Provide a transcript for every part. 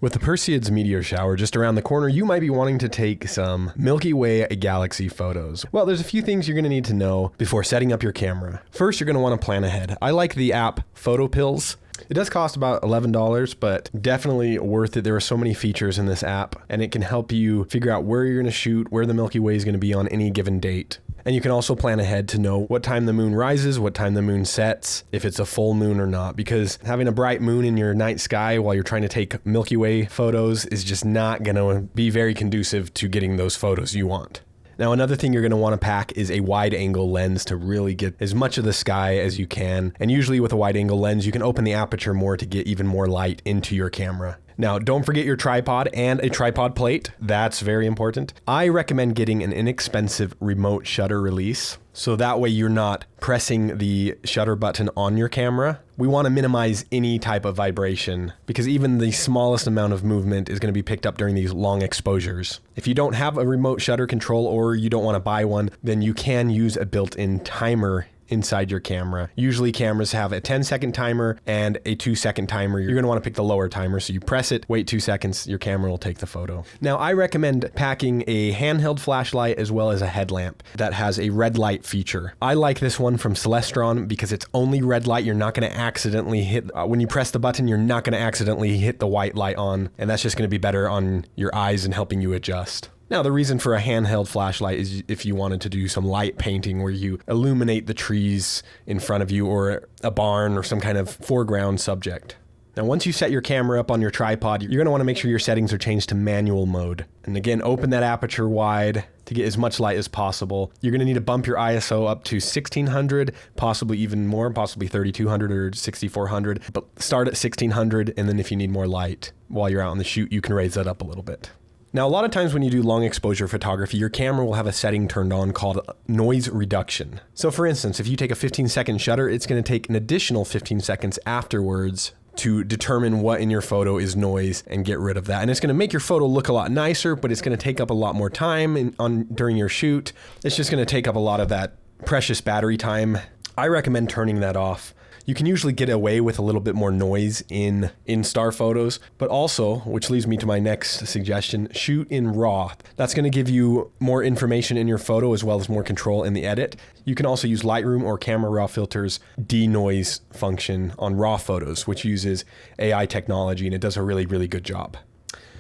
With the Perseids meteor shower just around the corner, you might be wanting to take some Milky Way galaxy photos. Well, there's a few things you're going to need to know before setting up your camera. First, you're going to want to plan ahead. I like the app Photo Pills. It does cost about $11, but definitely worth it. There are so many features in this app, and it can help you figure out where you're going to shoot, where the Milky Way is going to be on any given date. And you can also plan ahead to know what time the moon rises, what time the moon sets, if it's a full moon or not, because having a bright moon in your night sky while you're trying to take Milky Way photos is just not going to be very conducive to getting those photos you want. Now, another thing you're going to want to pack is a wide angle lens to really get as much of the sky as you can. And usually with a wide angle lens, you can open the aperture more to get even more light into your camera. Now, don't forget your tripod and a tripod plate. That's very important. I recommend getting an inexpensive remote shutter release, so that way you're not pressing the shutter button on your camera. We want to minimize any type of vibration because even the smallest amount of movement is going to be picked up during these long exposures. If you don't have a remote shutter control or you don't want to buy one, then you can use a built-in timer inside your camera. Usually cameras have a 10-second timer and a 2-second timer. You're going to want to pick the lower timer, so you press it, wait 2 seconds, your camera will take the photo. Now, I recommend packing a handheld flashlight as well as a headlamp that has a red light feature. I like this one from Celestron because it's only red light. You're not going to accidentally hit, when you press the button, you're not going to accidentally hit the white light on, and that's just going to be better on your eyes and helping you adjust. Now, the reason for a handheld flashlight is if you wanted to do some light painting where you illuminate the trees in front of you or a barn or some kind of foreground subject. Now, once you set your camera up on your tripod, you're going to want to make sure your settings are changed to manual mode. And again, open that aperture wide to get as much light as possible. You're going to need to bump your ISO up to 1600, possibly even more, possibly 3200 or 6400. But start at 1600, and then if you need more light while you're out on the shoot, you can raise that up a little bit. Now, a lot of times when you do long exposure photography, your camera will have a setting turned on called noise reduction. So for instance, if you take a 15-second shutter, it's going to take an additional 15 seconds afterwards to determine what in your photo is noise and get rid of that. And it's going to make your photo look a lot nicer, but it's going to take up a lot more time during your shoot. It's just going to take up a lot of that precious battery time. I recommend turning that off. You can usually get away with a little bit more noise in star photos, but also, which leads me to my next suggestion, shoot in RAW. That's going to give you more information in your photo as well as more control in the edit. You can also use Lightroom or Camera Raw Filter's denoise function on RAW photos, which uses AI technology, and it does a really, really good job.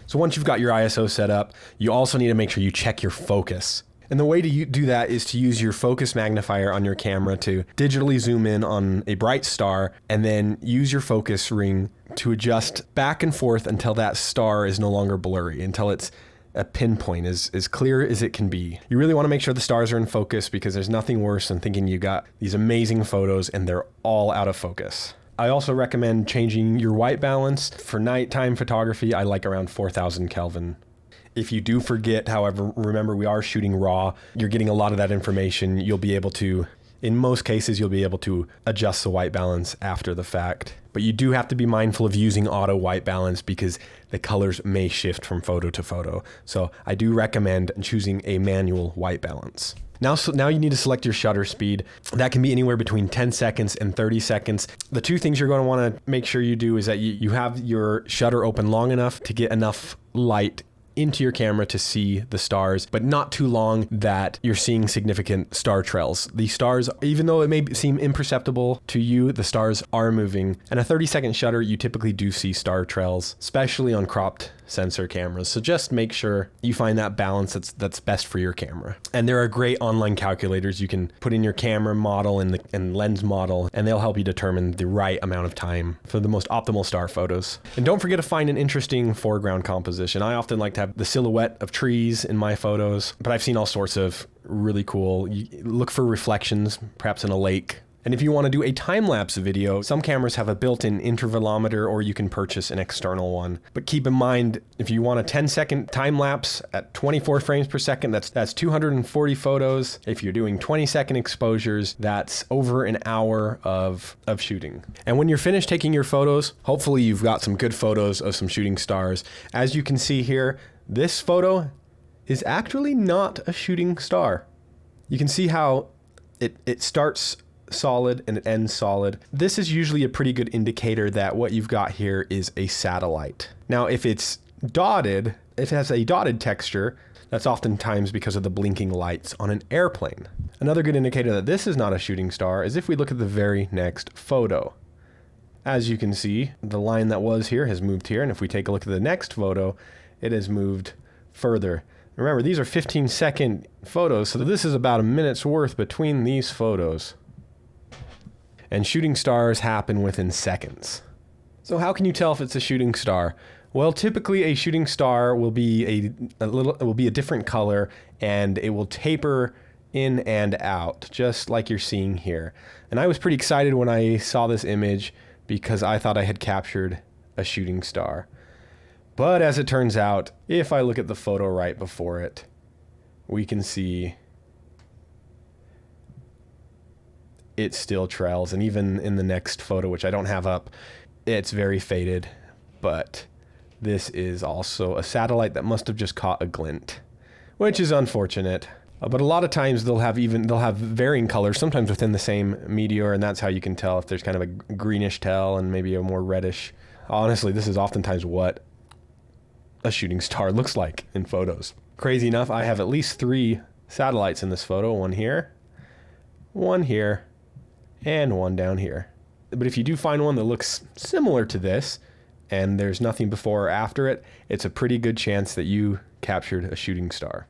So once you've got your ISO set up, you also need to make sure you check your focus. And the way to do that is to use your focus magnifier on your camera to digitally zoom in on a bright star and then use your focus ring to adjust back and forth until that star is no longer blurry, until it's a pinpoint, as clear as it can be. You really want to make sure the stars are in focus because there's nothing worse than thinking you got these amazing photos and they're all out of focus. I also recommend changing your white balance. For nighttime photography, I like around 4000 Kelvin. If you do forget, however, remember we are shooting RAW. You're getting a lot of that information. You'll be able to, in most cases, you'll be able to adjust the white balance after the fact. But you do have to be mindful of using auto white balance because the colors may shift from photo to photo. So I do recommend choosing a manual white balance. Now you need to select your shutter speed. That can be anywhere between 10 seconds and 30 seconds. The two things you're going to want to make sure you do is that you have your shutter open long enough to get enough light into your camera to see the stars, but not too long that you're seeing significant star trails. The stars, even though it may seem imperceptible to you, the stars are moving. And a 30-second shutter, you typically do see star trails, especially on cropped sensor cameras. So just make sure you find that balance that's best for your camera. And there are great online calculators you can put in your camera model and lens model, and they'll help you determine the right amount of time for the most optimal star photos. And don't forget to find an interesting foreground composition. I often like to have the silhouette of trees in my photos, but I've seen all sorts of really cool. You look for reflections, perhaps in a lake. And if you want to do a time-lapse video, some cameras have a built-in intervalometer, or you can purchase an external one. But keep in mind, if you want a 10-second time-lapse at 24 frames per second, that's 240 photos. If you're doing 20-second exposures, that's over an hour of shooting. And when you're finished taking your photos, hopefully you've got some good photos of some shooting stars. As you can see here, this photo is actually not a shooting star. You can see how it starts solid and it ends solid. This is usually a pretty good indicator that what you've got here is a satellite. Now, if it's dotted, if it has a dotted texture, that's oftentimes because of the blinking lights on an airplane. Another good indicator that this is not a shooting star is if we look at the very next photo. As you can see, the line that was here has moved here, and if we take a look at the next photo, it has moved further. Remember, these are 15-second photos, so this is about a minute's worth between these photos. And shooting stars happen within seconds. So how can you tell if it's a shooting star? Well, typically a shooting star will be a different color, and it will taper in and out, just like you're seeing here. And I was pretty excited when I saw this image because I thought I had captured a shooting star. But as it turns out, if I look at the photo right before it, we can see it still trails. And even in the next photo, which I don't have up, it's very faded. But this is also a satellite that must have just caught a glint, which is unfortunate. But a lot of times they'll have varying colors, sometimes within the same meteor, and that's how you can tell if there's kind of a greenish tail and maybe a more reddish. Honestly, this is oftentimes what a shooting star looks like in photos. Crazy enough, I have at least 3 satellites in this photo. One here, and one down here. But if you do find one that looks similar to this, and there's nothing before or after it, it's a pretty good chance that you captured a shooting star.